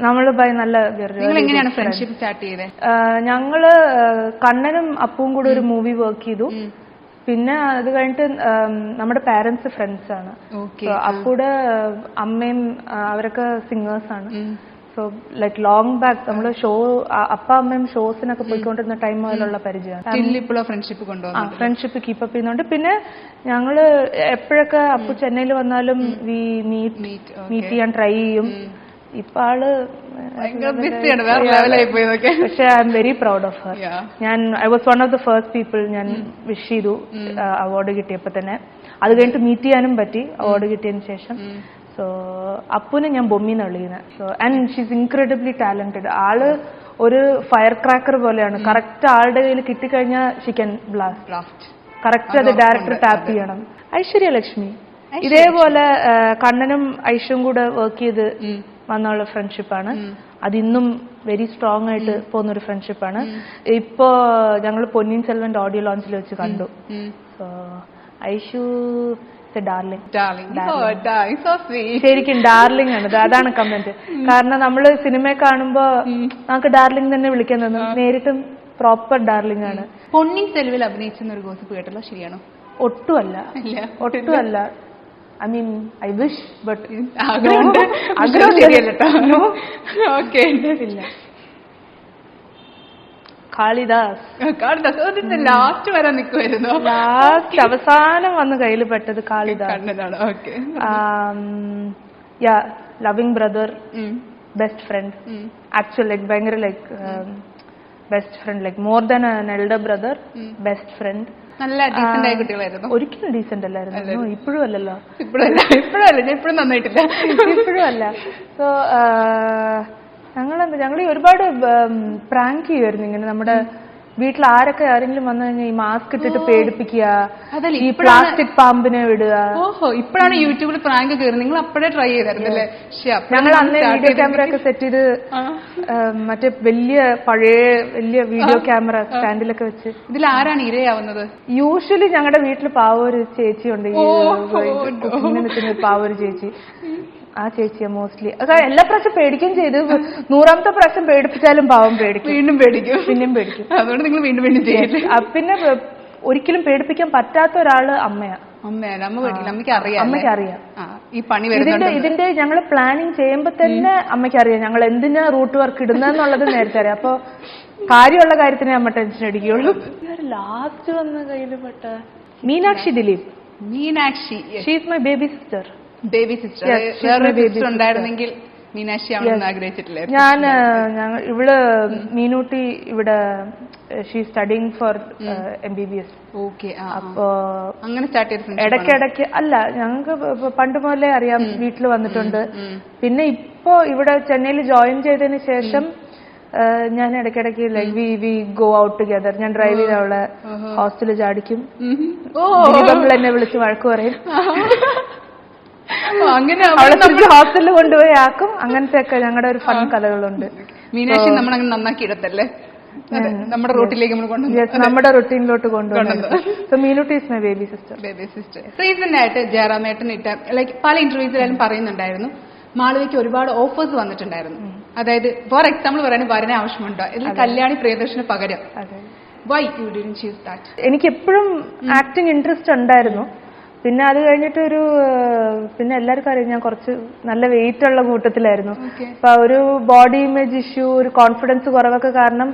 നമ്മള് നല്ല എങ്ങനെയാണ് ഫ്രണ്ട്ഷിപ്പ് സ്റ്റാർട്ട് ചെയ്തത്? ഞങ്ങള് കണ്ണനും അപ്പുവും കൂടെ ഒരു മൂവി വർക്ക് ചെയ്തു. പിന്നെ അത് കഴിഞ്ഞിട്ട് നമ്മുടെ പാരന്റ്സ് ഫ്രണ്ട്സ് ആണ്. അപ്പൂടെ അമ്മയും അവരൊക്കെ സിംഗേഴ്സ് ആണ്. സോ ലൈക് ലോങ് ബാക്ക് നമ്മള് അപ്പ അമ്മയും ഷോസിനൊക്കെ പോയിക്കൊണ്ടിരുന്ന ടൈം മുതലുള്ള പരിചയമാണ്. ഫ്രണ്ട്ഷിപ്പ് കീപ്പപ്പ് ചെയ്യുന്നുണ്ട്. പിന്നെ ഞങ്ങള് എപ്പോഴൊക്കെ അപ്പു ചെന്നൈയിൽ വന്നാലും മീറ്റ് ചെയ്യാൻ ട്രൈ ചെയ്യും. ഇപ്പൊ ആള് പക്ഷെ I am very proud of her. I was one of the first people ഞാൻ വിഷ് ചെയ്തു അവാർഡ് കിട്ടിയപ്പോ തന്നെ. അത് കഴിഞ്ഞിട്ട് മീറ്റ് ചെയ്യാനും പറ്റി അവാർഡ് കിട്ടിയതിന് ശേഷം. സോ അപ്പുവിനെ ഞാൻ ബൊമ്മിന്ന് വിളിക്കുന്നത്. So and she's incredibly talented. ആള് ഒരു ഫയർ ക്രാക്കർ പോലെയാണ്. കറക്റ്റ് ആളുടെ കയ്യിൽ കിട്ടിക്കഴിഞ്ഞാൽ ഷീ ക്യാൻ ബ്ലാസ്റ്റ്. കറക്റ്റ് അത് ഡയറക്ടർ ടാപ്പ് ചെയ്യണം. ഐശ്വര്യ ലക്ഷ്മി ഇതേപോലെ കണ്ണനും ഐഷും കൂടെ വർക്ക് ചെയ്ത് വന്നുള്ള ഫ്രണ്ട്ഷിപ്പാണ്. അതിന്നും വെരി സ്ട്രോങ് ആയിട്ട് പോകുന്ന ഒരു ഫ്രണ്ട്ഷിപ്പാണ്. ഇപ്പോ ഞങ്ങൾ പൊന്നിയിൻ സെൽവന്റെ ഓഡിയോ ലോഞ്ചിൽ വെച്ച് കണ്ടു. സോ ഐഷു ശരിക്കും ഡാർലിംഗ് ആണ്. അതാണ് കമന്റ്. കാരണം നമ്മള് സിനിമയെ കാണുമ്പോ നമുക്ക് ഡാർലിംഗ് തന്നെ വിളിക്കാൻ തോന്നും. നേരിട്ടും പ്രോപ്പർ ഡാർലിംഗ് ആണ്. പൊന്നിയിൻ സെൽവയിൽ അഭിനയിച്ചെന്നൊരു ഗോസിപ്പ് കേട്ടല്ലോ, ശരിയാണോ? ഒട്ടുമല്ല. I mean, I wish, but Kalidas last വരാൻ നിൽക്കുമായിരുന്നു. ലാസ്റ്റ് അവസാനം വന്ന് കയ്യിൽ പെട്ടത് Kalidas. Loving brother, best friend. Actual like ഭയങ്കര like best friend, like more than an elder brother, best friend. നല്ല ഡീസന്റ് ആയ കുട്ടികളായിരുന്നു. ഒരിക്കലും ഡീസന്റ് അല്ലായിരുന്നു. ഇപ്പോഴും അല്ലല്ലോ. ഇപ്പോഴും നന്നായിട്ടില്ല. ഇപ്പോഴും അല്ല. സോ ഞങ്ങൾ ഒരുപാട് പ്രാങ്ക് ചെയ്യുമായിരുന്നു. ഇങ്ങനെ നമ്മുടെ വീട്ടിൽ ആരെങ്കിലും വന്നു കഴിഞ്ഞാൽ ഈ മാസ്ക് ഇട്ടിട്ട് പേടിപ്പിക്കുക, ഈ പ്ലാസ്റ്റിക് പാമ്പിനെ വിടുക. ഓഹോ, ഇപ്പോഴാണ് യൂട്യൂബിൽ പ്രാങ്ക് കയറി. നിങ്ങൾ അപ്പോഴേ ട്രൈ ചെയ്തായിരുന്നല്ലേ? ഞങ്ങൾ അന്ന് വീഡിയോ ക്യാമറ ഒക്കെ സെറ്റ് ചെയ്ത് മറ്റേ വലിയ വീഡിയോ ക്യാമറ സ്റ്റാൻഡിലൊക്കെ വെച്ച്. ഇതിൽ ആരാണ് ഇരയാവുന്നത്? യൂഷ്വലി ഞങ്ങളുടെ വീട്ടിൽ പാവ ഒരു ചേച്ചി ഉണ്ട്, പാവ ഒരു ചേച്ചി. ആ ചേച്ചിയാ മോസ്റ്റ്ലി. എല്ലാ പ്രാവശ്യം പേടിക്കുകയും ചെയ്തു. 100ാമത്തെ പ്രാവശ്യം പേടിപ്പിച്ചാലും പാവം പേടിക്കും, പിന്നെയും പേടിക്കും. അതുകൊണ്ട് നിങ്ങൾ വീണ്ടും ചെയ്യില്ല. പിന്നെ ഒരിക്കലും പേടിപ്പിക്കാൻ പറ്റാത്ത ഒരാള് അമ്മയാ. അമ്മയ്ക്ക് അറിയാം ഈ പണി. ഇതിന്റെ ഞങ്ങൾ പ്ലാനിങ് ചെയ്യുമ്പോ തന്നെ അമ്മയ്ക്ക് അറിയാം ഞങ്ങൾ എന്തിനാ റൂട്ട് വർക്ക് ഇടുന്നെന്നുള്ളത് നേരത്തെ അറിയാം. അപ്പൊ കാര്യമുള്ള കാര്യത്തിനെ അമ്മ ടെൻഷൻ അടിക്കുകയുള്ളൂ. ലാസ്റ്റ് വന്ന കയ്യില് പെട്ട Meenakshi Dileep. She's my baby sister. ഉണ്ടായിരുന്നെങ്കിൽ മീനാക്ഷി ആവണമെന്ന് ആഗ്രഹിച്ചിട്ടില്ലേ? ഇവള് മീനൂട്ടി ഇവിടെ ഷീ സ്റ്റഡിങ് ഫോർ MBBS. അപ്പോ അങ്ങനെ സ്റ്റാർട്ട് ചെയ്ത ഇടയ്ക്കിടയ്ക്ക് അല്ല, ഞങ്ങൾക്ക് പണ്ട് മുതലേ അറിയാം. വീട്ടിൽ വന്നിട്ടുണ്ട്. പിന്നെ ഇപ്പോ ഇവിടെ ചെന്നൈയിൽ ജോയിൻ ചെയ്തതിന് ശേഷം ഞാൻ ഇടയ്ക്കിടയ്ക്ക് like we go out together. ഞാൻ ഡ്രൈവ് ചെയ്ത് അവളെ ഹോസ്റ്റലിൽ ചാടിക്കും. എന്നെ വിളിച്ച് വഴക്ക് പറയും. അങ്ങനെ ഹോസ്റ്റലിൽ കൊണ്ടുപോയി ആക്കും. അങ്ങനത്തെ ഒക്കെ ഞങ്ങളുടെ ഒരു ഫൺ കഥകളുണ്ട്. മീനാക്ഷി നമ്മളങ്ങനെ നന്നാക്കി ഇടത്തല്ലേ, നമ്മുടെ റൂട്ടിലേക്ക് നമ്മുടെ റൂട്ടീനിലോട്ട് കൊണ്ടുവന്നത്. So Meenutty is my baby sister. Recent ആയിട്ട് ജയറാമേട്ടൻ ലൈക്ക് പല ഇന്റർവ്യൂസിലായാലും പറയുന്നുണ്ടായിരുന്നു, മാളവിക്ക് ഒരുപാട് ഓഫേഴ്സ് വന്നിട്ടുണ്ടായിരുന്നു. അതായത് ഫോർ എക്സാമ്പിൾ പറയുന്നത് വരനെ ആവശ്യമുണ്ടോ, അല്ലെങ്കിൽ കല്യാണി പ്രിയദർശന് പകരം. Why you didn't choose that? എനിക്ക് എപ്പോഴും ആക്ടിങ് ഇൻട്രസ്റ്റ് ഉണ്ടായിരുന്നു. പിന്നെ അത് കഴിഞ്ഞിട്ട് പിന്നെ എല്ലാവർക്കും അറിയാം ഞാൻ കുറച്ച് നല്ല വെയിറ്റ് ഉള്ള കൂട്ടത്തിലായിരുന്നു. അപ്പൊ ഒരു ബോഡി ഇമേജ് ഇഷ്യൂ, ഒരു കോൺഫിഡൻസ് കുറവൊക്കെ കാരണം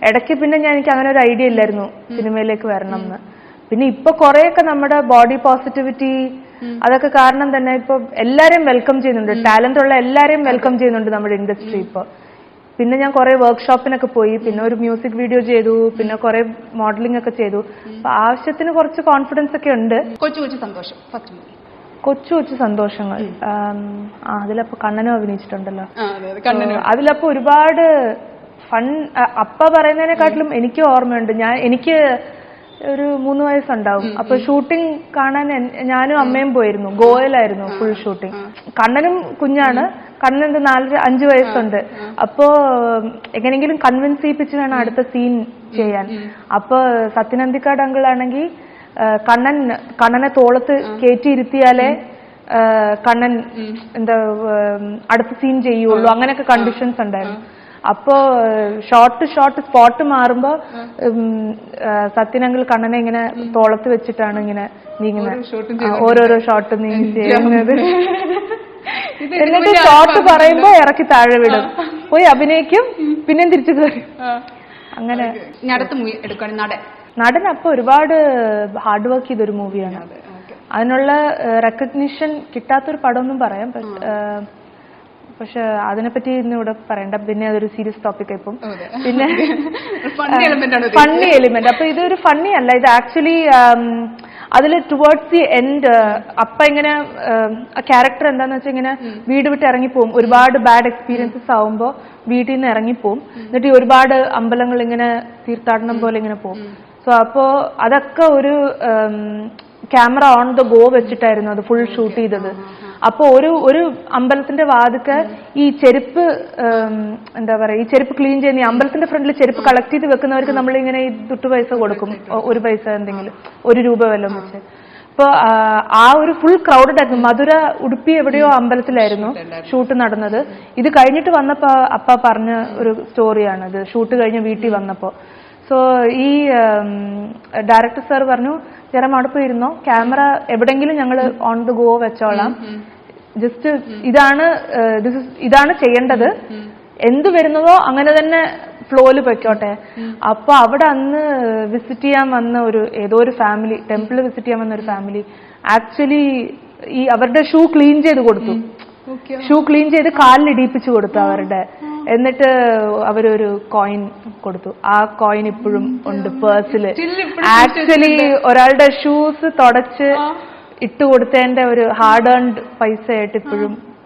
ഇടയ്ക്ക് പിന്നെ എനിക്ക് അങ്ങനെ ഒരു ഐഡിയ ഇല്ലായിരുന്നു സിനിമയിലേക്ക് വരണം എന്ന്. പിന്നെ ഇപ്പൊ കുറെയൊക്കെ നമ്മുടെ ബോഡി പോസിറ്റിവിറ്റി അതൊക്കെ കാരണം തന്നെ ഇപ്പൊ എല്ലാരെയും വെൽക്കം ചെയ്യുന്നുണ്ട്. ടാലന്റ് ഉള്ള എല്ലാരെയും വെൽക്കം ചെയ്യുന്നുണ്ട് നമ്മുടെ ഇൻഡസ്ട്രി ഇപ്പൊ. പിന്നെ ഞാൻ കുറെ വർക്ക്ഷോപ്പിനൊക്കെ പോയി, പിന്നെ ഒരു മ്യൂസിക് വീഡിയോ ചെയ്തു, പിന്നെ കുറെ മോഡലിംഗ് ഒക്കെ ചെയ്തു. അപ്പൊ ആവശ്യത്തിന് കുറച്ച് കോൺഫിഡൻസ് ഒക്കെ ഉണ്ട്. കൊച്ചു കൊച്ചു സന്തോഷങ്ങൾ. അതിലപ്പോ കണ്ണനും അഭിനയിച്ചിട്ടുണ്ടല്ലോ. അതിലപ്പോ ഒരുപാട് ഫൺ. അപ്പ പറയുന്നതിനെക്കാട്ടിലും എനിക്ക് ഓർമ്മയുണ്ട്. എനിക്ക് ഒരു 3 വയസ്സുണ്ടാവും. അപ്പൊ ഷൂട്ടിംഗ് കാണാൻ ഞാനും അമ്മയും പോയിരുന്നു. ഗോവയിലായിരുന്നു ഫുൾ ഷൂട്ടിംഗ്. കണ്ണനും കുഞ്ഞാണ്. കണ്ണൻ 4-5 വയസ്സുണ്ട്. അപ്പോ എങ്ങനെങ്കിലും കൺവിൻസ് ചെയ്യിപ്പിച്ച് വേണം അടുത്ത സീൻ ചെയ്യാൻ. അപ്പൊ സത്യനന്ദിക്കാട് അങ്കിൾ ആണെങ്കിൽ കണ്ണനെ തോളത്ത് കയറ്റിയിരുത്തിയാലേ കണ്ണൻ എന്താ അടുത്ത സീൻ ചെയ്യുള്ളൂ, അങ്ങനെയൊക്കെ കണ്ടീഷൻസ് ഉണ്ടായിരുന്നു. അപ്പോ ഷോട്ട് സ്പോട്ട് മാറുമ്പോ സത്യനങ്കിൾ കണ്ണനെ ഇങ്ങനെ തോളത്ത് വെച്ചിട്ടാണ് ഇങ്ങനെ നീങ്ങുന്നത്, ഓരോരോ ഷോട്ട് നീങ്ങി ചെയ്യുന്നത്. എന്നിട്ട് ഷോട്ട് പറയുമ്പോ ഇറക്കി താഴെ വിടും, പോയി അഭിനയിക്കും, പിന്നെയും തിരിച്ചു കയറി. അങ്ങനെ നടൻ അപ്പൊ ഒരുപാട് ഹാർഡ് വർക്ക് ചെയ്തൊരു മൂവിയാണ്. അതിനുള്ള റെക്കഗ്നിഷൻ കിട്ടാത്തൊരു പടമൊന്നും പറയാം, പക്ഷെ അതിനെപ്പറ്റി ഇന്ന് ഇവിടെ പറയണ്ട, പിന്നെ അതൊരു സീരിയസ് ടോപ്പിക് ഇപ്പം. പിന്നെ ഫണ്ണി എലിമെന്റ്. അപ്പൊ ഇതൊരു ഫണ്ണി അല്ല, ഇത് ആക്ച്വലി അതിൽ ടുവേർഡ്സ് ദി എൻഡ് അപ്പ ഇങ്ങനെ ക്യാരക്ടർ എന്താന്ന് വെച്ചാൽ ഇങ്ങനെ വീട് വിട്ട് ഇറങ്ങിപ്പോവും, ഒരുപാട് ബാഡ് എക്സ്പീരിയൻസസ് ആവുമ്പോ വീട്ടിൽ നിന്ന് ഇറങ്ങിപ്പോവും, എന്നിട്ട് ഒരുപാട് അമ്പലങ്ങൾ ഇങ്ങനെ തീർത്ഥാടനം പോലെ ഇങ്ങനെ പോവും. സോ അപ്പോ അതൊക്കെ ഒരു ക്യാമറ ഓൺ ദ ഗോ വെച്ചിട്ടായിരുന്നു അത് ഫുൾ ഷൂട്ട് ചെയ്തത്. അപ്പൊ ഒരു അമ്പലത്തിന്റെ വാതിക്ക് ഈ ചെരുപ്പ് എന്താ പറയാ, ഈ ചെരുപ്പ് ക്ലീൻ ചെയ്യുന്ന, ഈ അമ്പലത്തിന്റെ ഫ്രണ്ടിൽ ചെരുപ്പ് കളക്ട് ചെയ്ത് വെക്കുന്നവർക്ക് നമ്മളിങ്ങനെ ഈ ദുട്ടു പൈസ കൊടുക്കും, 1 പൈസ എന്തെങ്കിലും, 1 രൂപ വല്ലതും വെച്ച്. അപ്പൊ ആ ഒരു ഫുൾ ക്രൗഡഡ് ആയിരുന്നു. മധുര ഉടുപ്പി എവിടെയോ അമ്പലത്തിലായിരുന്നു ഷൂട്ട് നടന്നത്. ഇത് കഴിഞ്ഞിട്ട് വന്നപ്പോ അപ്പ പറഞ്ഞ ഒരു സ്റ്റോറിയാണ് ഇത്, ഷൂട്ട് കഴിഞ്ഞ് വീട്ടിൽ വന്നപ്പോ. സോ ഈ ഡയറക്ടർ സാർ പറഞ്ഞു, ജെറം അവിടെ പോയിരുന്നോ, ക്യാമറ എവിടെങ്കിലും ഞങ്ങൾ ഓൺ ദ ഗോ വെച്ചോളാം, ജസ്റ്റ് ഇതാണ് ചെയ്യേണ്ടത്, എന്ത് വരുന്നതോ അങ്ങനെ തന്നെ ഫ്ലോയില് പൊയ്ക്കോട്ടെ. അപ്പൊ അവിടെ അന്ന് വിസിറ്റ് ചെയ്യാൻ വന്ന ഏതോ ഒരു ഫാമിലി, ടെമ്പിൾ വിസിറ്റ് ചെയ്യാൻ വന്ന ഒരു ഫാമിലി ആക്ച്വലി ഈ അവരുടെ ഷൂ ക്ലീൻ ചെയ്ത് കൊടുത്തു, ഷൂ ക്ലീൻ ചെയ്ത് കാലിൽ ഇടിപ്പിച്ചു കൊടുത്തു അവരുടെ. എന്നിട്ട് അവരൊരു കോയിൻ കൊടുത്തു, ആ കോയിൻ ഇപ്പോഴും ഉണ്ട് പേഴ്സില്. ആക്ച്വലി ഒരാളുടെ ഷൂസ് തുടച്ച് ഇട്ട് കൊടുത്തതിന്റെ ഒരു ഹാർഡ് ഏൺഡ് പൈസ ആയിട്ട് ഇപ്പോഴും